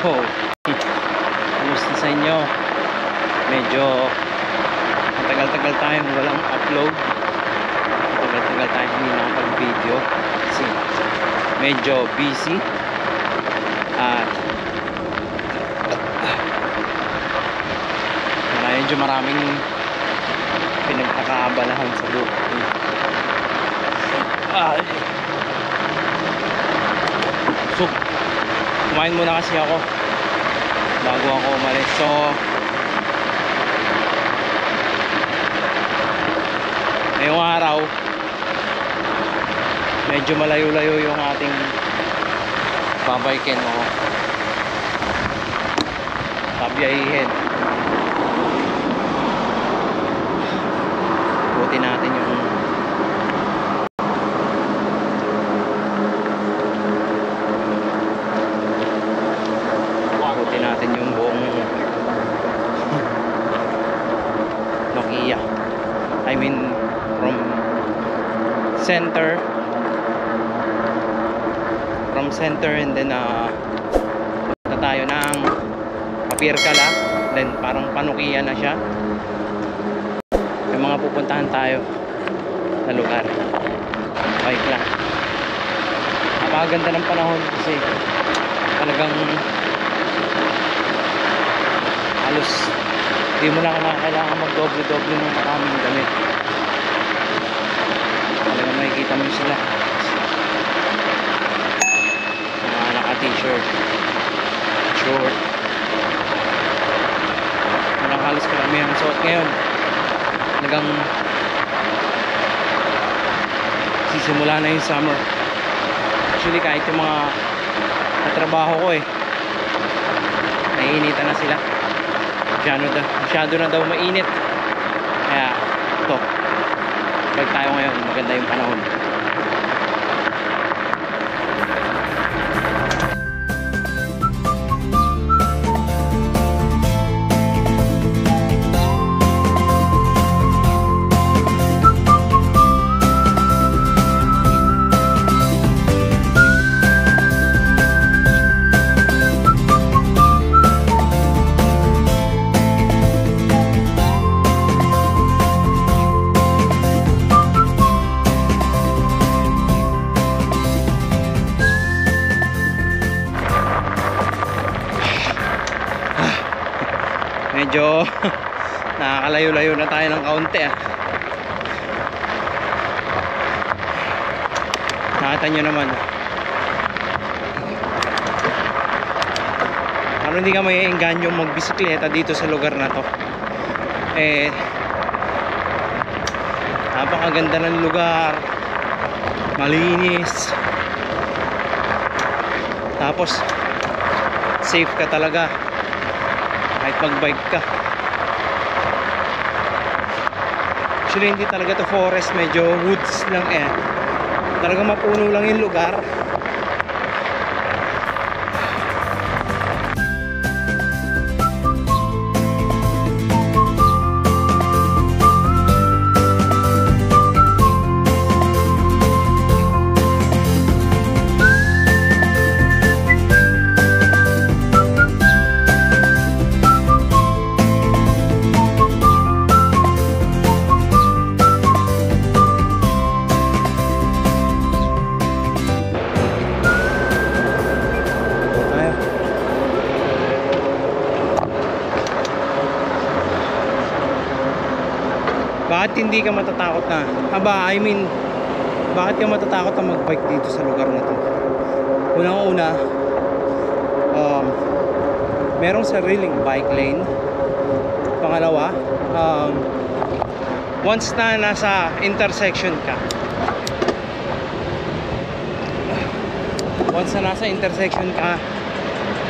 So, kumusta sa inyo? Medyo matagal-tagal tayong walang upload. Matagal-tagal tayong hindi nakapag-video kasi medyo busy at medyo maraming pinagkakaabalahan sa buhay. So, kumain muna kasi ako bago ako umalis. So, ngayong araw medyo malayo-layo yung ating babaykin o pabiyahihin. Buti natin yung buong Nokia. I mean from center and then punta tayo ng Papirkala, then parang Panukia na siya. Yung mga pupuntahan tayo na lugar, bike lang. Napakaganda ng panahon kasi talagang halos di mo na kailangan mag-doble-doble ng maraming damit. Talagang makikita mo sila mga naka-t-shirt, short. Walang halos karamihan ang suot ngayon. Talagang sisimula na yung summer. Actually kahit yung mga katrabaho ko naiinitan na sila. Masyado na daw mainit. Kaya ito, pag tayo ngayon, maganda yung panahon. Medyo nakakalayo-layo na tayo ng kaunti Nakita nyo naman ano, hindi ka may engganyo magbisikleta dito sa lugar na to. Napakaganda ng lugar, malinis, tapos safe ka talaga kahit mag-bike ka. Actually hindi talaga to forest, medyo woods lang talagang mapuno lang yung lugar. Bakit hindi ka matatakot na? Bakit ka matatakot na mag-bike dito sa lugar na to? Unang-una, merong sariling bike lane. Pangalawa, once na nasa intersection ka,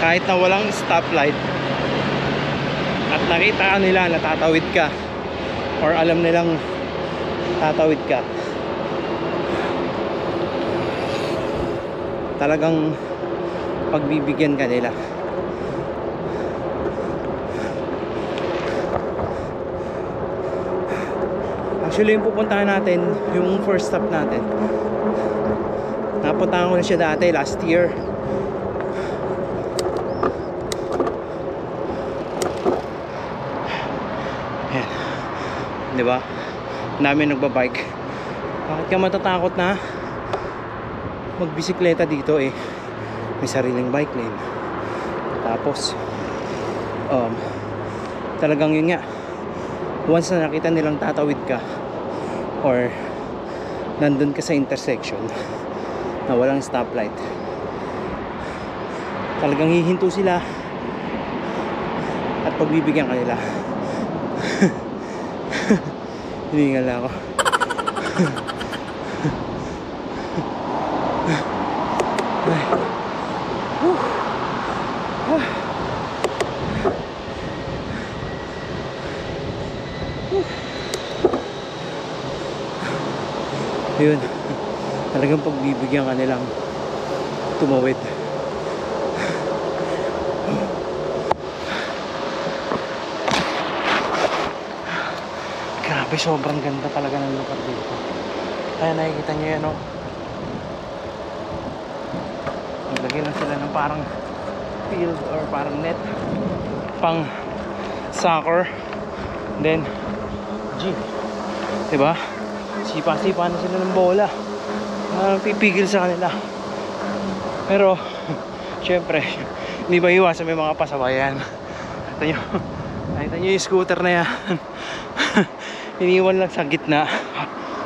kahit na walang stoplight at nakita nila na tatawid ka, or alam nilang tatawid ka, talagang pagbibigyan ka nila. Actually yung pupuntahan natin, yung first stop natin, napuntahan ko na siya dati last year. di ba? Namin nagbabike. Bakit ka matatakot na magbisikleta dito eh? May sariling bike lane. Tapos talagang yun nga, once na nakita nilang tatawid ka or nandun ka sa intersection na walang stoplight, talagang hihinto sila at pagbibigyan ka nila. Hiningal ako. Yun, talagang pagbibigyan ka nilang tumawid. Grabe, sobrang ganda talaga ng lugar dito. Kaya nakikita nyo yan, no? Naglagay lang sila ng parang field or parang net pang soccer, then gym, diba? Sipa-sipa na sila ng bola. Pipigil sa kanila. Pero syempre, hindi ba iwasan may mga pasabayan. Nakita nyo yung scooter na yan. Iniwan lang sa gitna.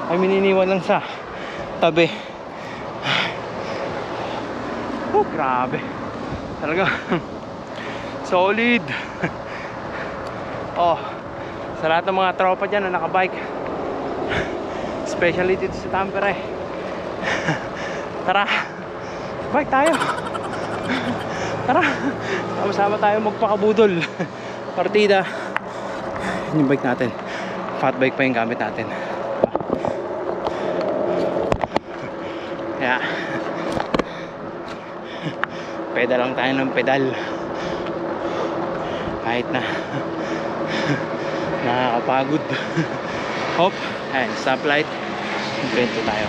I mean, iniwan lang sa tabi. Oh, grabe. Talaga solid. Oh, sa lahat ng mga tropa dyan na nakabike, especially dito sa Tampere, tara, bike tayo. Tara, sama-sama tayo magpakabudol. Partida. Yung bike natin, fat bike pa yung gamit natin. Kaya pedal lang tayo ng pedal kahit na nakakapagod. Hop, ayan, stoplight, prento tayo.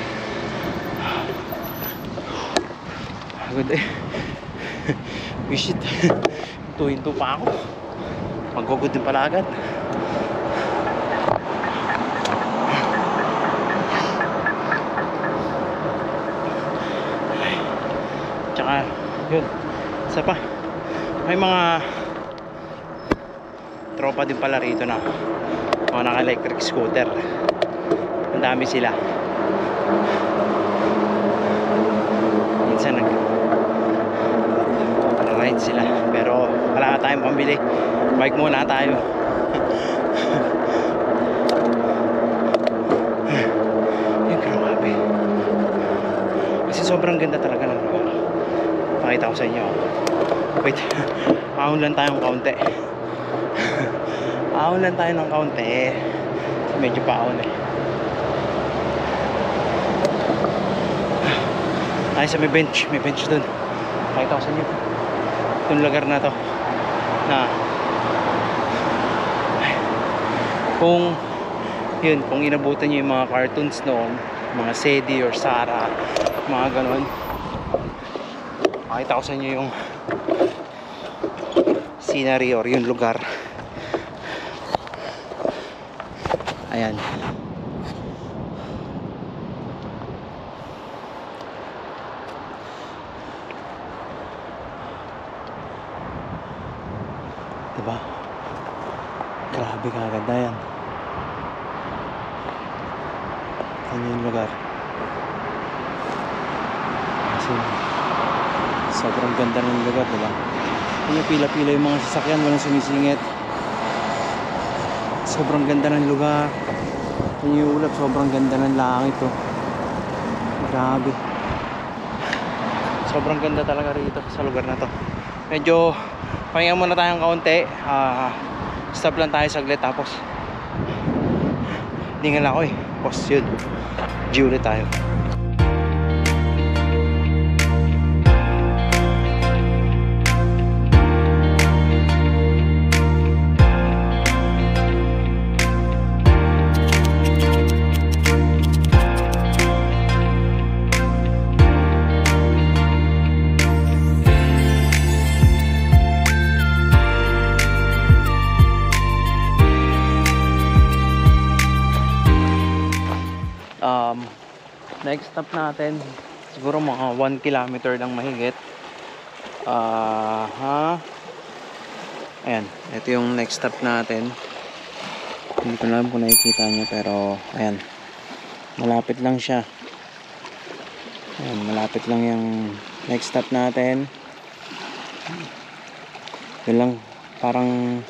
Pagod eh. Wish it. Hinto pa ako. Magugod din pala agad. Tsaka yun, isa pa, may mga tropa din pala rito na mga naka-electric scooter. Ang dami sila. Minsan nag-ride sila, pero wala tayong pambili. Bike muna tayo. Yung grabe, kasi sobrang ganda talaga ng lugar. Pakita ko sa inyo. Wait, ahon lang tayong kaunti. Ahon lang tayo ng kaunti. Medyo paahon eh. Ay, sa may bench dun. Pakita ko sa inyo itong lugar na to, na kung yun, kung inabutan nyo yung mga cartoons noon, mga Sedi or Sara, mga ganon, pakita ko sa inyo yung scenery or yung lugar. Ayan. Diba? Grabe kaganda yan. Ano yung lugar? Kasi sobrang ganda ng lugar, diba? Yung pila-pila yung mga sasakyan, walang sumisingit. Sobrang ganda ng lugar. Yung ulap, sobrang ganda ng langit to. Grabe. Sobrang ganda talaga rito sa lugar na to. Medyo pahinga muna tayong kaunti. Stop lang tayo saglit, tapos hingal ako eh. Tapos yun, G ulit tayo. next stop natin siguro mga 1 kilometer lang mahigit. Ayan, ito yung next stop natin. Hindi ko alam kung nakikita nyo, pero ayan, malapit lang siya. Ayan, malapit lang yung next stop natin. Yun lang, parang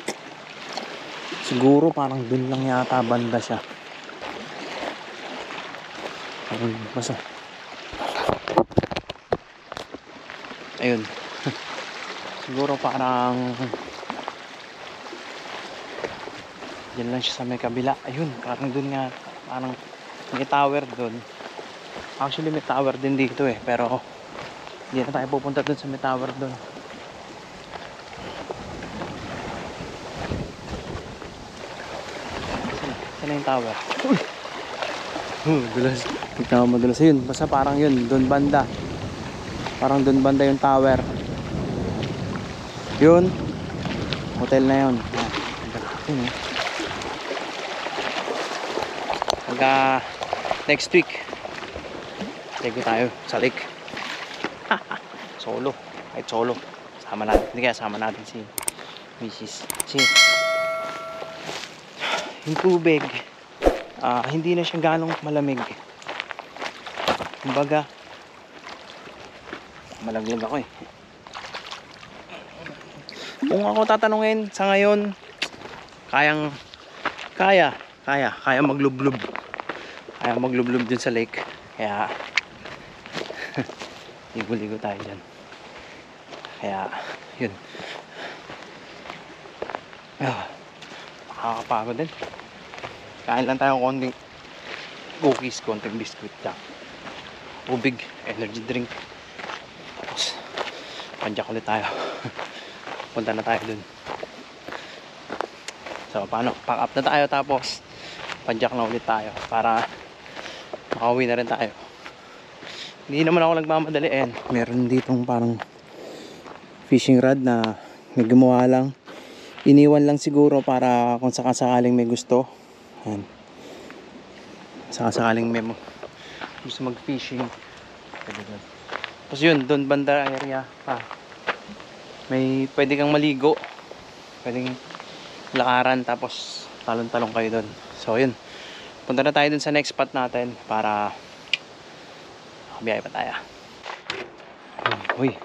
siguro parang dun lang yata banda siya. Basta ayun. Siguro parang yan lang siya sa may kabila. Ayun, parang dun nga, parang may tower dun. Actually may tower din dito pero hindi na tayo pupunta dun sa may tower dun. Saan na yung tower? Dulas. Madulas yun. Basta parang yun, dun banda. Parang dun banda yung tower. Yun. Hotel na yun. Pagka next week ligo tayo sa lake. Solo. Kahit solo. Sama natin. Hindi kaya sama natin si Mrs. Yung tubig hindi na siya ganong malamig. Kumbaga malaglag ako Kung ako tatanungin sa ngayon, kaya maglublob. Kaya maglublob dun sa lake. Kaya ligo-ligo tayo dyan. Kaya yun. Nakakapagod din. Kain lang tayo konting cookies, konting biscuit lang. Tubig, energy drink. Tapos panjak ulit tayo. Punta na tayo dun. So paano? Pack up na tayo tapos panjak na ulit tayo para makauwi na rin tayo. Hindi naman ako nagmamadali. Meron ditong parang fishing rod na may gumawa lang. Iniwan lang siguro para kung sakasakaling may gusto. Ayan. Sakasakaling may gusto mag-fishing. Tapos yun, doon banda area may pwede kang maligo. Pwedeng lakaran tapos talon-talon kayo doon. So yun. Punta na tayo dun sa next spot natin para biyahe pa tayo. Uy.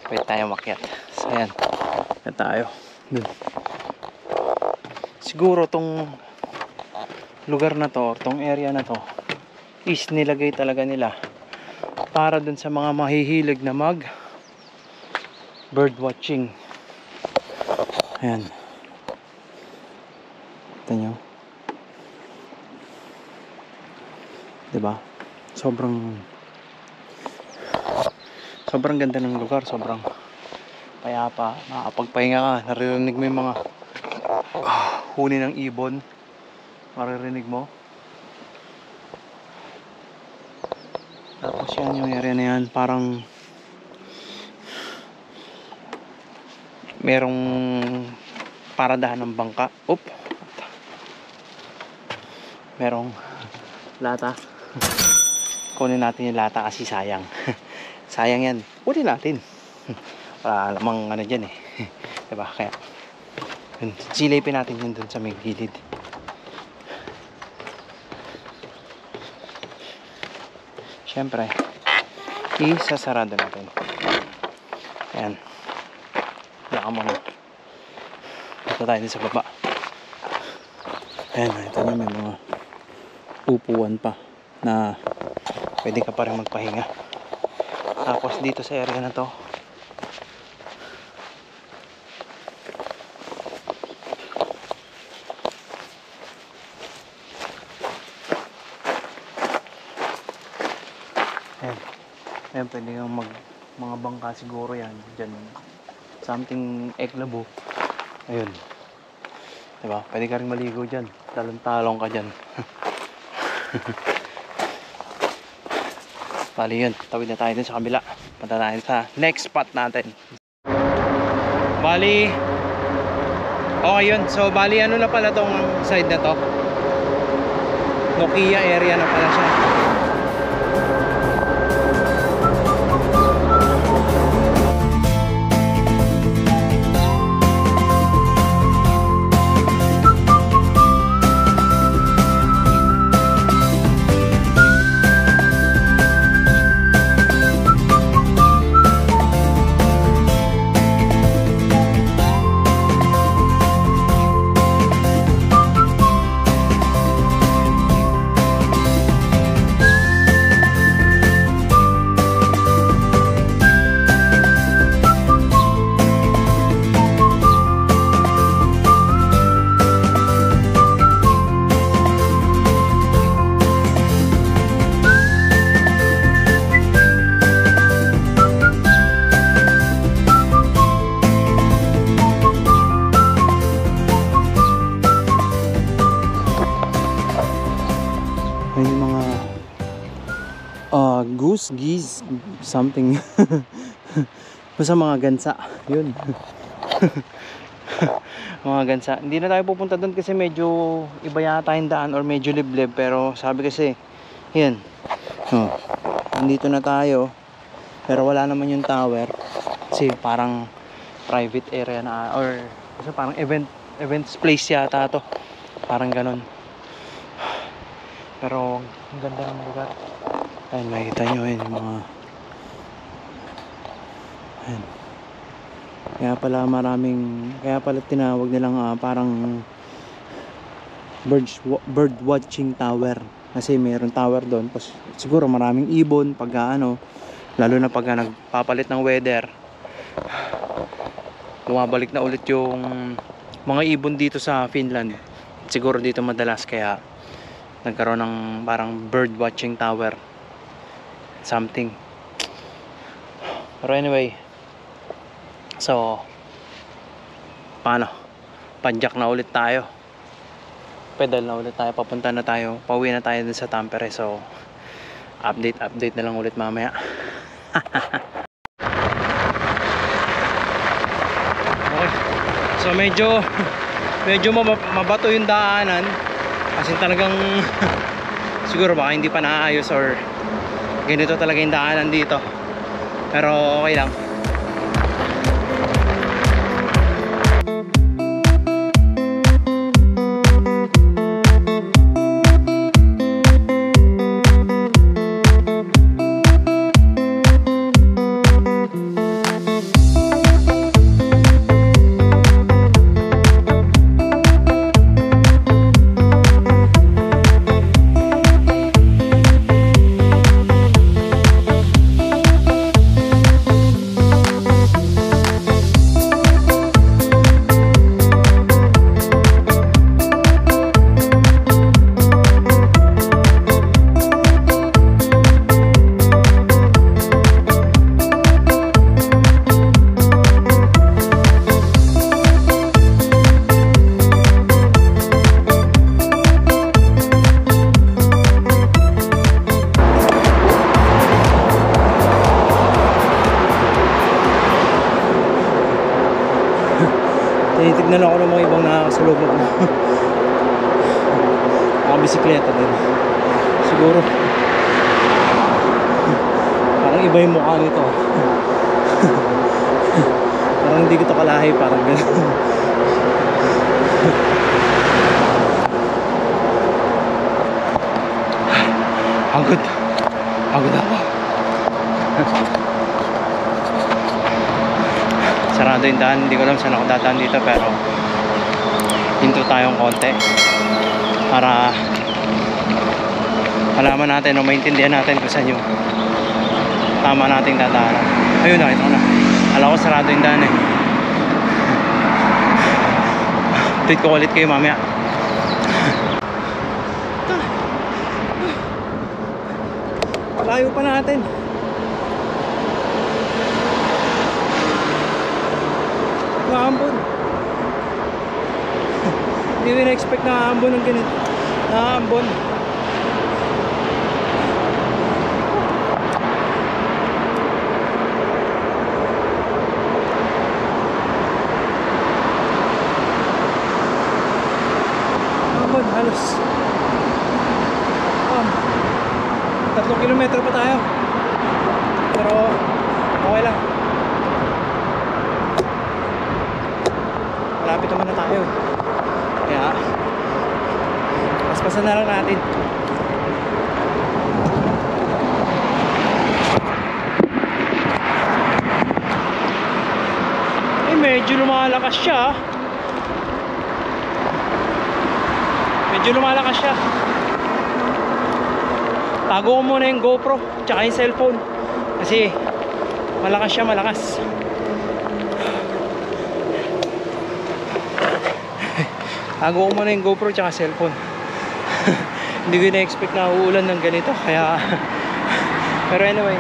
Pwede tayo makyat. So yan. Na tayo. Dun. Siguro tong lugar na to, tong area na to is nilagay talaga nila para dun sa mga mahihilig na mag bird watching. Ayan. Ito nyo. Diba? Sobrang ganda ng lugar. Sobrang payapa. Nakapagpahinga ka. Naririnig mo yung mga huni ng ibon. Maririnig mo. Tapos yan yung area na yan. Parang merong paradahan ng bangka. Merong lata. Kunin natin yung lata kasi sayang. Sayang yan. Kunin natin. Wala lamang ano dyan diba? Kaya silipin natin yun dun sa may gilid. Siyempre isasarado natin. Ayan. Baka muna ito tayo din sa baba. Ayan, ito na may mga upuan pa na pwede ka pa rin magpahinga. Tapos dito sa area na to ayan, pwede kang mga bangka siguro yan dyan. Something eklabo. Ayun. Diba? Pwede ka rin maligo dyan. Talong-talong ka dyan. Bali yun. Tawid na tayo dun sa kabila. Punta tayo sa next spot natin. Bali. Okay yun. So bali ano na pala tong side na to. Nokia area na pala siya. Goose, geese, something. Basta mga gansa. Yun. Mga gansa. Hindi na tayo pupunta doon kasi medyo iba yata yung daan or medyo liblib. Pero sabi kasi, yan. Oh, nandito na tayo. Pero wala naman yung tower. Kasi parang private area na or kasi parang events place yata to. Parang ganun. Pero ang ganda ng lugar. Ayun, makikita nyo yun yung mga ayun. Kaya pala tinawag nilang parang bird watching tower. Kasi mayroon tower doon. Siguro maraming ibon pag lalo na pag nagpapalit ng weather. Bumabalik na ulit yung mga ibon dito sa Finland. Siguro dito madalas kaya nagkaroon ng parang bird watching tower. Something. Pero anyway, so paano? Padjak na ulit tayo. Pedal na ulit tayo. Papunta na tayo. Pauwi na tayo dun sa Tampere. So update na lang ulit mamaya. Okay. So medyo mabato yung daanan. Kasi talagang siguro baka hindi pa naayos or ganito talaga yung daanan dito. Pero okay lang. Tinitignan ako ng mga ibang nakakasalubong ko. Nakabisikleta din. Siguro parang iba yung mukha nito. Parang hindi ko ito kalahi. Parang gano'n. Pagod ako. Sarado yung daan, hindi ko alam saan ako dadaan dito, pero hinto tayong konti para malaman natin o maintindihan natin kung saan yung tama nating dadaanan. Ayun, nakita ko na. Alam ko sarado yung daan eh. Update ko ulit kayo mamaya. Layo pa natin. Naambon. Hindi ko na-expect na naambon ng ganito. Naambon. Naambon halos. 3 kilometro pa tayo. Pero okay lang. Malapit naman na tayo. Kaya paspasan na lang natin. Medyo lumalakas siya. Medyo lumalakas siya. Tago ko muna yung GoPro tsaka yung cellphone kasi malakas siya, malakas. Tago ko muna yung GoPro tsaka cellphone. Hindi ko na-expect na uulan ng ganito kaya pero anyway,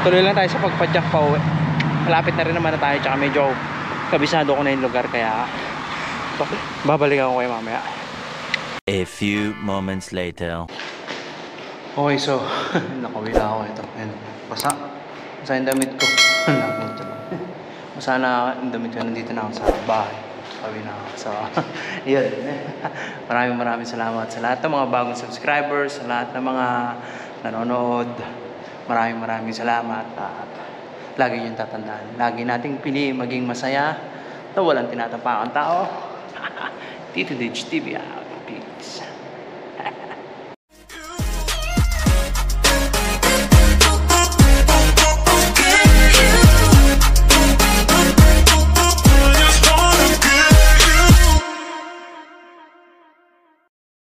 tuloy lang tayo sa pagpadyak pa uwi. Malapit na rin naman na tayo tsaka medyo kabisado ko na yung lugar kaya babalik ako kayo mamaya. A few moments later. Okay, so nakawila ako ito. Ayan, basa yung damit ko. Basa na yung damit ko. Nandito na ako sa bahay. Kawin na ako. So, yun. Maraming salamat sa lahat ng mga bagong subscribers, sa lahat ng mga nanonood. Maraming salamat. At lagi yung tatandaan. Lagi nating pili maging masaya na walang tinatapakan tao. Tito Ditch TV out.